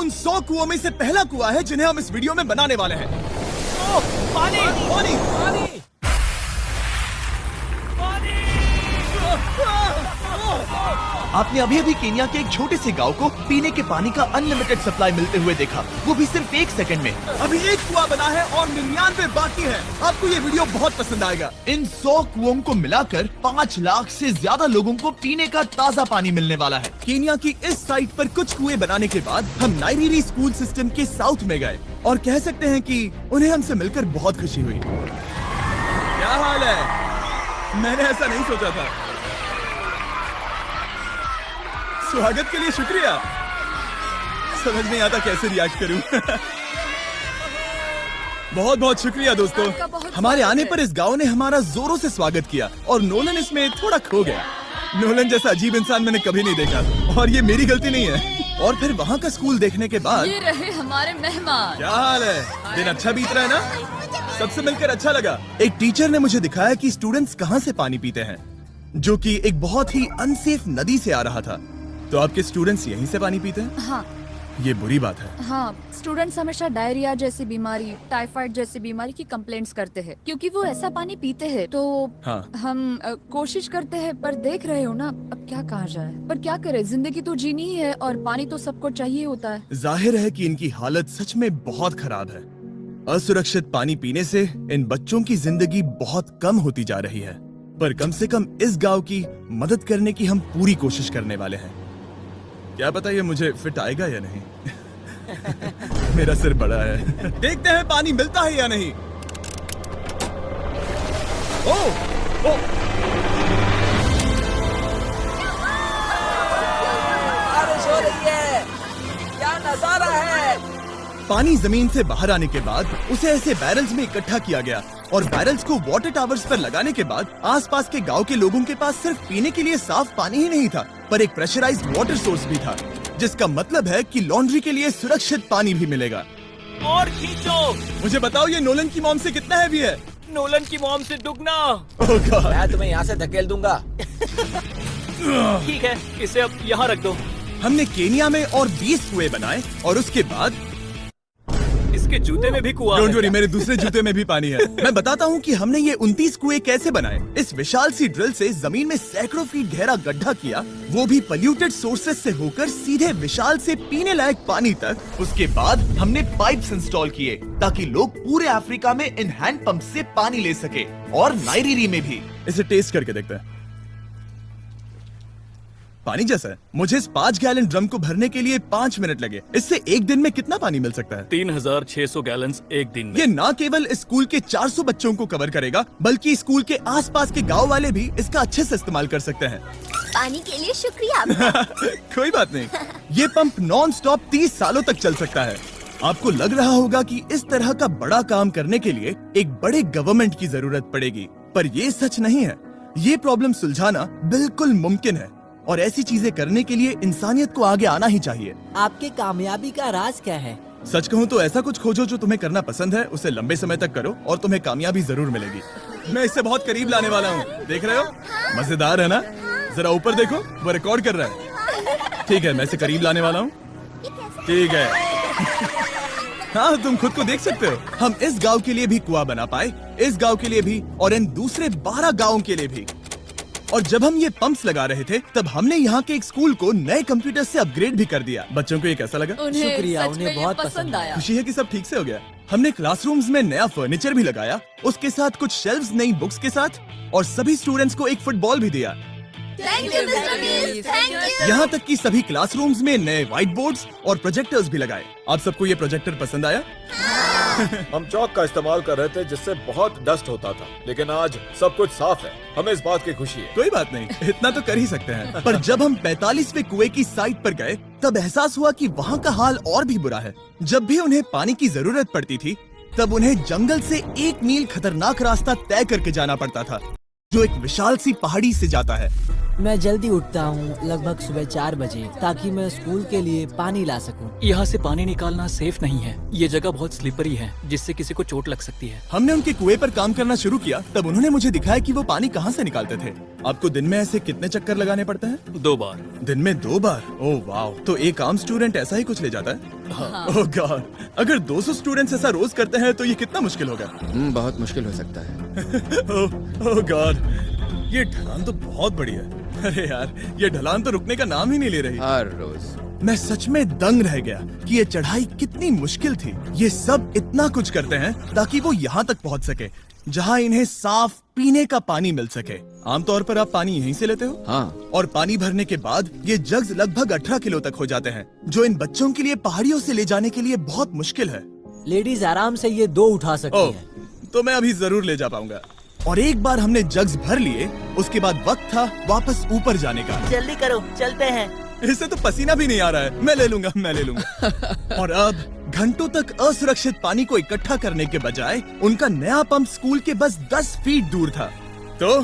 उन 100 कुओं में से पहला कुआं है जिन्हें हम इस वीडियो में बनाने वाले हैं। पानी पानी पानी आपने अभी अभी केन्या के एक छोटे से गांव को पीने के पानी का अनलिमिटेड सप्लाई मिलते हुए देखा, वो भी सिर्फ 1 सेकंड में। अभी एक कुआं बना है और 99 बाकी है। आपको ये वीडियो बहुत पसंद आएगा। इन 100 कुओं को मिलाकर 5 लाख से ज्यादा लोगों को पीने का ताज़ा पानी मिलने वाला है। केन्या की इस साइट पर कुछ कुएं बनाने के बाद हम नाइरीरी स्कूल सिस्टम के साउथ में गए और कह सकते हैं कि उन्हें हमसे मिलकर बहुत खुशी हुई। क्या हाल है? मैंने ऐसा नहीं सोचा था। स्वागत के लिए शुक्रिया। समझ नहीं आता कैसे रिएक्ट करूं। बहुत बहुत शुक्रिया दोस्तों। हमारे आने पर इस गांव ने हमारा जोरों से स्वागत किया और नोलन इसमें थोड़ा खो गया। नोलन जैसा अजीब इंसान मैंने कभी नहीं देखा और ये मेरी गलती नहीं है। और फिर वहाँ का स्कूल देखने के बाद ये रहे हमारे मेहमान। क्या हाल है? दिन अच्छा बीत रहा है ना? सबसे मिलकर अच्छा लगा। एक टीचर ने मुझे दिखाया कि स्टूडेंट्स कहाँ से पानी पीते हैं, जो कि एक बहुत ही अनसेफ नदी से आ रहा था। तो आपके स्टूडेंट्स यहीं से पानी पीते हैं? हाँ ये बुरी बात है। हाँ, स्टूडेंट्स हमेशा डायरिया जैसी बीमारी, टाइफाइड जैसी बीमारी की कंप्लेंट्स करते हैं क्योंकि वो ऐसा पानी पीते हैं। तो हाँ। हम कोशिश करते हैं, पर देख रहे हो ना, अब क्या कहा जाए। पर क्या करे, जिंदगी तो जीनी ही है और पानी तो सबको चाहिए होता है। जाहिर है कि इनकी हालत सच में बहुत खराब है। असुरक्षित पानी पीने से इन बच्चों की जिंदगी बहुत कम होती जा रही है। पर कम से कम इस गांव की मदद करने की हम पूरी कोशिश करने वाले हैं। क्या पता ये मुझे फिट आएगा या नहीं। मेरा सिर बड़ा है। देखते हैं पानी मिलता है या नहीं। ओह ओह बारिश हो रही है, क्या नजारा है। पानी जमीन से बाहर आने के बाद उसे ऐसे बैरल्स में इकट्ठा किया गया और बैरल्स को वाटर टावर्स पर लगाने के बाद आसपास के गांव के लोगों के पास सिर्फ पीने के लिए साफ पानी ही नहीं था, पर एक प्रेशराइज्ड वाटर सोर्स भी था, जिसका मतलब है कि लॉन्ड्री के लिए सुरक्षित पानी भी मिलेगा। और खींचो। मुझे बताओ ये नोलन की मॉम से कितना हैवी है? नोलन की मॉम से दुगना। ओह गॉड। मैं तुम्हें यहाँ से धकेल दूंगा। ठीक है, इसे अब यहाँ रख दो। हमने केनिया में और 20 कुएं बनाए और उसके बाद इसके जूते में भी कुआं डोंट है। वरी, मेरे दूसरे जूते में भी पानी है। मैं बताता हूँ कि हमने ये 29 कुएं कैसे बनाए। इस विशाल सी ड्रिल से जमीन में सैकड़ों फीट गहरा गड्ढा किया, वो भी पॉल्यूटेड सोर्सेज से होकर सीधे विशाल से पीने लायक पानी तक। उसके बाद हमने पाइप्स इंस्टॉल किए ताकि लोग पूरे अफ्रीका में इन हैंड पंप से पानी ले सके और नाइरीरी में भी। इसे टेस्ट करके देखते हैं। पानी जैसा है। मुझे इस 5 गैलन ड्रम को भरने के लिए 5 मिनट लगे। इससे एक दिन में कितना पानी मिल सकता है? 3600 गैलन्स एक दिन में। ये न केवल स्कूल के 400 बच्चों को कवर करेगा, बल्कि स्कूल के आसपास के गांव वाले भी इसका अच्छे से इस्तेमाल कर सकते हैं। पानी के लिए शुक्रिया आपका। कोई बात नहीं। ये पंप नॉन स्टॉप 30 सालों तक चल सकता है। आपको लग रहा होगा कि इस तरह का बड़ा काम करने के लिए एक बड़े गवर्नमेंट की जरूरत पड़ेगी, पर ये सच नहीं है। ये प्रॉब्लम सुलझाना बिल्कुल मुमकिन है और ऐसी चीजें करने के लिए इंसानियत को आगे आना ही चाहिए। आपकी कामयाबी का राज क्या है? सच कहूँ तो ऐसा कुछ खोजो जो तुम्हें करना पसंद है, उसे लंबे समय तक करो और तुम्हें कामयाबी जरूर मिलेगी। मैं इससे बहुत करीब लाने वाला हूँ, देख रहे हो? मजेदार है ना? जरा ऊपर देखो, वो रिकॉर्ड कर रहा है। ठीक है, मैं इसे करीब लाने वाला हूँ। ठीक है। हाँ, तुम खुद को देख सकते हो। हम इस गांव के लिए भी कुआं बना पाए, इस गांव के लिए भी और इन दूसरे 12 गांवों के लिए भी। और जब हम ये पंप्स लगा रहे थे, तब हमने यहाँ के एक स्कूल को नए कंप्यूटर से अपग्रेड भी कर दिया। बच्चों को ये कैसा लगा? उन्हें शुक्रिया, सच उन्हें में ये बहुत पसंद पसंद आया। खुशी है कि सब ठीक से हो गया। हमने क्लासरूम्स में नया फर्नीचर भी लगाया, उसके साथ कुछ शेल्व्स नई बुक्स के साथ, और सभी स्टूडेंट्स को एक फुटबॉल भी दिया। Thank you mister beast, thank you. यहाँ तक कि सभी क्लासरूम्स में नए व्हाइट बोर्ड्स और प्रोजेक्टर्स भी लगाए। आप सबको ये प्रोजेक्टर पसंद आया? हम चौक का इस्तेमाल कर रहे थे जिससे बहुत डस्ट होता था, लेकिन आज सब कुछ साफ है। हमें इस बात की खुशी है। कोई बात नहीं, इतना तो कर ही सकते हैं। पर जब हम 45वें कुएं की साइट पर गए, तब एहसास हुआ कि वहाँ का हाल और भी बुरा है। जब भी उन्हें पानी की जरूरत पड़ती थी, तब उन्हें जंगल से 1 मील खतरनाक रास्ता तय करके जाना पड़ता था, जो एक विशाल सी पहाड़ी से जाता है। मैं जल्दी उठता हूँ, लगभग सुबह 4 बजे, ताकि मैं स्कूल के लिए पानी ला सकूँ। यहाँ से पानी निकालना सेफ नहीं है। ये जगह बहुत स्लिपरी है, जिससे किसी को चोट लग सकती है। हमने उनके कुएं पर काम करना शुरू किया तब उन्होंने मुझे दिखाया कि वो पानी कहाँ से निकालते थे। आपको दिन में ऐसे कितने चक्कर लगाने पड़ते हैं? 2 बार। दिन में 2 बार? ओह वाह, तो एक आम स्टूडेंट ऐसा ही कुछ ले जाता है? ओह गॉड, अगर 200 स्टूडेंट्स ऐसा रोज करते हैं तो ये कितना मुश्किल होगा? बहुत मुश्किल हो सकता है। ओह गॉड, ये ढलान तो बहुत बड़ी है। अरे यार, ये ढलान तो रुकने का नाम ही नहीं ले रही। हर रोज मैं सच में दंग रह गया कि ये चढ़ाई कितनी मुश्किल थी। ये सब इतना कुछ करते हैं ताकि वो यहाँ तक पहुँच सके जहाँ इन्हें साफ पीने का पानी मिल सके। आमतौर पर आप पानी यहीं से लेते हो? हाँ। और पानी भरने के बाद ये जग्स लगभग 18 किलो तक हो जाते हैं, जो इन बच्चों के लिए पहाड़ियों से ले जाने के लिए बहुत मुश्किल है। लेडीज आराम से ये 2 उठा सकती ओह, हैं। तो मैं अभी जरूर ले जा पाऊंगा। और एक बार हमने जग्स भर लिए, उसके बाद वक्त था वापस ऊपर जाने का। जल्दी करो, चलते हैं। इससे तो पसीना भी नहीं आ रहा है। मैं ले लूंगा। और अब घंटों तक असुरक्षित पानी को इकट्ठा करने के बजाय उनका नया पंप स्कूल के बस 10 फीट दूर था। तो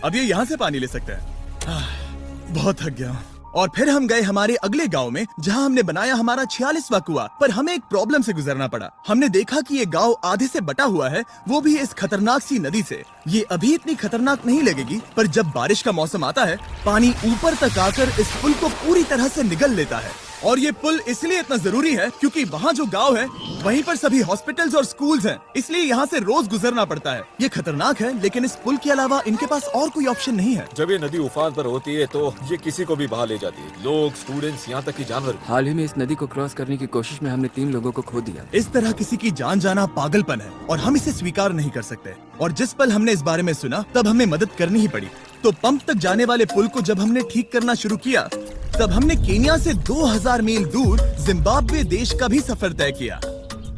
अब ये यहाँ से पानी ले सकते हैं। बहुत थक गया हूँ। और फिर हम गए हमारे अगले गांव में, जहां हमने बनाया हमारा 46वां कुआं। पर हमें एक प्रॉब्लम से गुजरना पड़ा। हमने देखा कि ये गांव आधे से बटा हुआ है, वो भी इस खतरनाक सी नदी से। ये अभी इतनी खतरनाक नहीं लगेगी, पर जब बारिश का मौसम आता है, पानी ऊपर तक आकर इस पुल को पूरी तरह से निगल लेता है। और ये पुल इसलिए इतना जरूरी है क्योंकि वहाँ जो गांव है वहीं पर सभी हॉस्पिटल्स और स्कूल्स हैं, इसलिए यहाँ से रोज गुजरना पड़ता है। ये खतरनाक है, लेकिन इस पुल के अलावा इनके पास और कोई ऑप्शन नहीं है। जब ये नदी उफान पर होती है तो ये किसी को भी बहा ले जाती है, लोग, स्टूडेंट्स, यहाँ तक कि जानवर भी। हाल ही में इस नदी को क्रॉस करने की कोशिश में हमने 3 लोगों को खो दिया। इस तरह किसी की जान जाना पागलपन है और हम इसे स्वीकार नहीं कर सकते। और जिस पल हमने इस बारे में सुना तब हमें मदद करनी ही पड़ी। तो पंप तक जाने वाले पुल को जब हमने ठीक करना शुरू किया, तब हमने केन्या से 2000 मील दूर जिम्बाब्वे देश का भी सफर तय किया।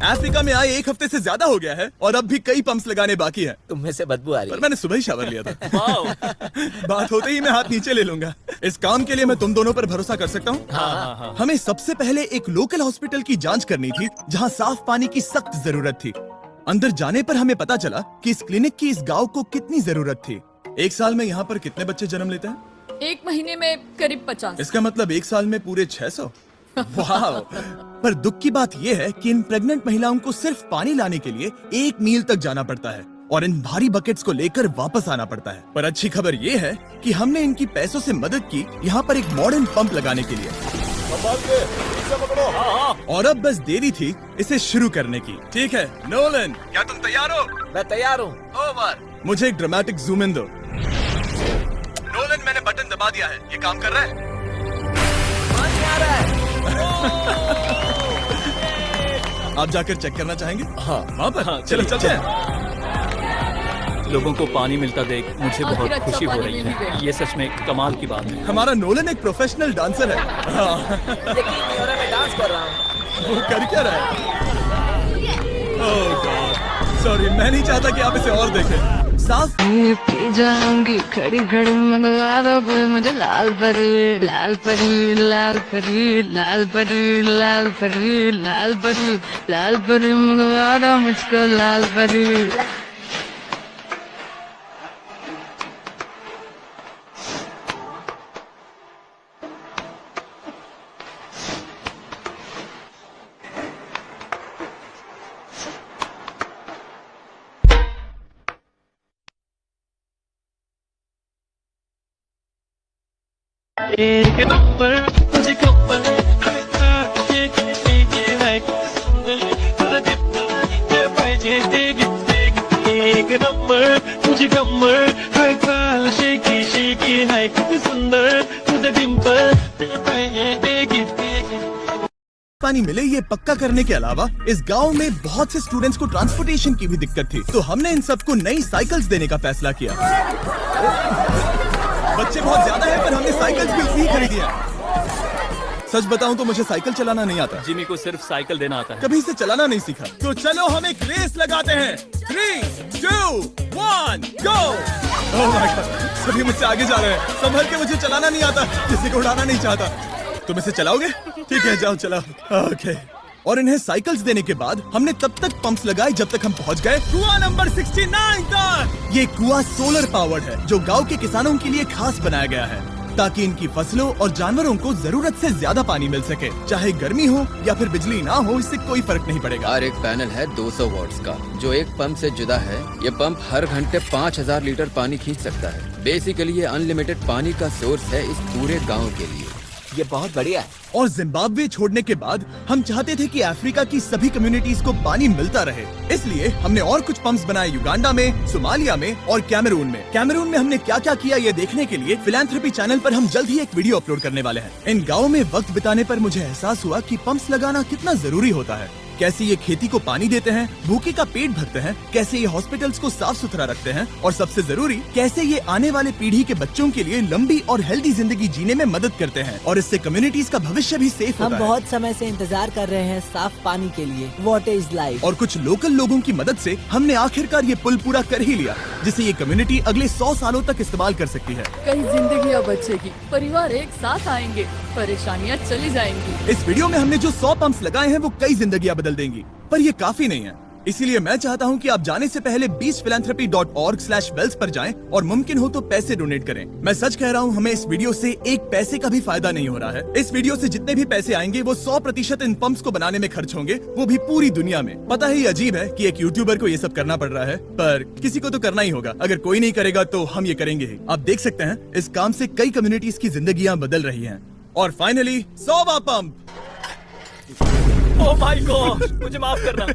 अफ्रीका में आए 1 हफ्ते से ज्यादा हो गया है और अब भी कई पंप्स लगाने बाकी है। तुम में से बदबू आ रही पर है। मैंने सुबह ही शावर लिया था। बात होते ही मैं हाथ नीचे ले लूंगा। इस काम के लिए मैं तुम दोनों पर भरोसा कर सकता हूँ? हमें सबसे पहले एक लोकल हॉस्पिटल की जांच करनी थी, जहाँ साफ पानी की सख्त जरूरत थी। अंदर जाने पर हमें पता चला कि इस क्लिनिक की इस गांव को कितनी जरूरत थी। 1 साल में यहाँ पर कितने बच्चे जन्म लेते हैं? 1 महीने में करीब 50। इसका मतलब 1 साल में पूरे 600। वाह! पर दुख की बात यह है कि इन प्रेग्नेंट महिलाओं को सिर्फ पानी लाने के लिए 1 मील तक जाना पड़ता है और इन भारी बकेट्स को लेकर वापस आना पड़ता है। पर अच्छी खबर ये है कि हमने इनकी पैसों से मदद की यहाँ पर एक मॉडर्न पंप लगाने के लिए। और अब बस देरी थी इसे शुरू करने की। ठीक है नोलन, क्या तुम तैयार हो? मैं तैयार हूँ। ओवर। मुझे एक ड्रामेटिक जूम इन दो। नोलन, मैंने बटन दबा दिया है, ये काम कर रहा है? पानी आ रहा है। आप जाकर चेक करना चाहेंगे? हाँ। वहाँ पर? हाँ, चलो चलिए, चलते हैं। लोगों को पानी मिलता देख मुझे आखिर बहुत अच्छा खुशी हो पानी रही मिल है। गया। ये सच में कमाल की बात है। हमारा नोलन एक प्रोफेशनल डांसर है। हाँ। यकीन नहीं हो रहा, मैं डांस कर रहा हूँ। वो कर क्या रहा है? ओह गॉड, सॉरी, मैं नहीं चाहता कि आप इसे और देखें। साफ पी जाऊंगी खड़ी खड़ी मंगवा दो कोई मुझे लाल परी लाल परी लाल परी लाल परी लाल परी लाल परी लाल परी मंगवा दो मुझको लाल परी। एक नंबर मुझे कमर एक नंबर मुझे कमर हर काल शेकी शेकी है सुंदर तुझे डिंपल पानी मिले ये पक्का करने के अलावा इस गांव में बहुत से स्टूडेंट्स को ट्रांसपोर्टेशन की भी दिक्कत थी, तो हमने इन सबको नई साइकिल्स देने का फैसला किया। बच्चे बहुत ज्यादा हैं, पर हमने साइकिल्स भी उतनी ही खरीदी है। सच बताऊं तो मुझे साइकिल चलाना नहीं आता। जिमी को सिर्फ साइकिल देना आता है। कभी इसे चलाना नहीं सीखा। तो चलो हम एक रेस लगाते हैं। 3, 2, 1, गो! ओह माय गॉड, सभी मुझसे आगे जा रहे हैं। संभल के, मुझे चलाना नहीं आता, किसी को उड़ाना नहीं चाहता। तुम इसे चलाओगे? ठीक है, जाओ चलाओ। ओके। और इन्हें साइकिल्स देने के बाद हमने तब तक पंप्स लगाए जब तक हम पहुंच गए कुआं नंबर 69 तक। ये कुआं सोलर पावर्ड है, जो गांव के किसानों के लिए खास बनाया गया है। ताकि इनकी फसलों और जानवरों को जरूरत से ज्यादा पानी मिल सके। चाहे गर्मी हो या फिर बिजली ना हो, इससे कोई फर्क नहीं पड़ेगा। हर एक पैनल है 200 वॉट्स का, जो एक पंप से जुदा है। ये पंप हर घंटे 5000 लीटर पानी खींच सकता है। बेसिकली ये अनलिमिटेड पानी का सोर्स है इस पूरे गाँव के लिए। ये बहुत बढ़िया है। और जिम्बाब्वे छोड़ने के बाद हम चाहते थे कि अफ्रीका की सभी कम्युनिटीज को पानी मिलता रहे। इसलिए हमने और कुछ पंप्स बनाए युगांडा में, सोमालिया में और कैमरून में। कैमरून में हमने क्या क्या किया ये देखने के लिए फिलैंथ्रोपी चैनल पर हम जल्द ही एक वीडियो अपलोड करने वाले हैं। इन गाँव में वक्त बिताने पर मुझे एहसास हुआ कि पंप्स लगाना कितना जरूरी होता है। कैसे ये खेती को पानी देते हैं, भूखे का पेट भरते हैं, कैसे ये हॉस्पिटल्स को साफ सुथरा रखते हैं, और सबसे जरूरी कैसे ये आने वाले पीढ़ी के बच्चों के लिए लंबी और हेल्दी जिंदगी जीने में मदद करते हैं। और इससे कम्युनिटीज का भविष्य भी सेफ हम होता है। बहुत समय से इंतजार कर रहे हैं साफ पानी के लिए। Water is life. और कुछ लोकल लोगों की मदद से हमने आखिरकार ये पुल पूरा कर ही लिया, जिसे ये कम्युनिटी अगले 100 सालों तक इस्तेमाल कर सकती है। कई जिंदगियां बचेगी, परिवार एक साथ आएंगे, परेशानियां चली जाएंगी। इस वीडियो में हमने जो 100 पंप्स लगाए हैं वो कई जिंदगियां बदल देंगी, पर ये काफी नहीं है। इसीलिए मैं चाहता हूं कि आप जाने से पहले beachphilanthropy.org/wells पर जाएं और मुमकिन हो तो पैसे डोनेट करें। मैं सच कह रहा हूं, हमें इस वीडियो से एक पैसे का भी फायदा नहीं हो रहा है। इस वीडियो से जितने भी पैसे आएंगे वो 100% इन पंप्स को बनाने में खर्च होंगे, वो भी पूरी दुनिया में। पता है ये अजीब है कि एक यूट्यूबर को ये सब करना पड़ रहा है, पर किसी को तो करना ही होगा। अगर कोई नहीं करेगा तो हम ये करेंगे ही। आप देख सकते हैं इस काम से कई कम्युनिटीज की जिंदगियां बदल रही हैं। और फाइनली 100वां पंप। ओह माय गॉड, मुझे माफ करना।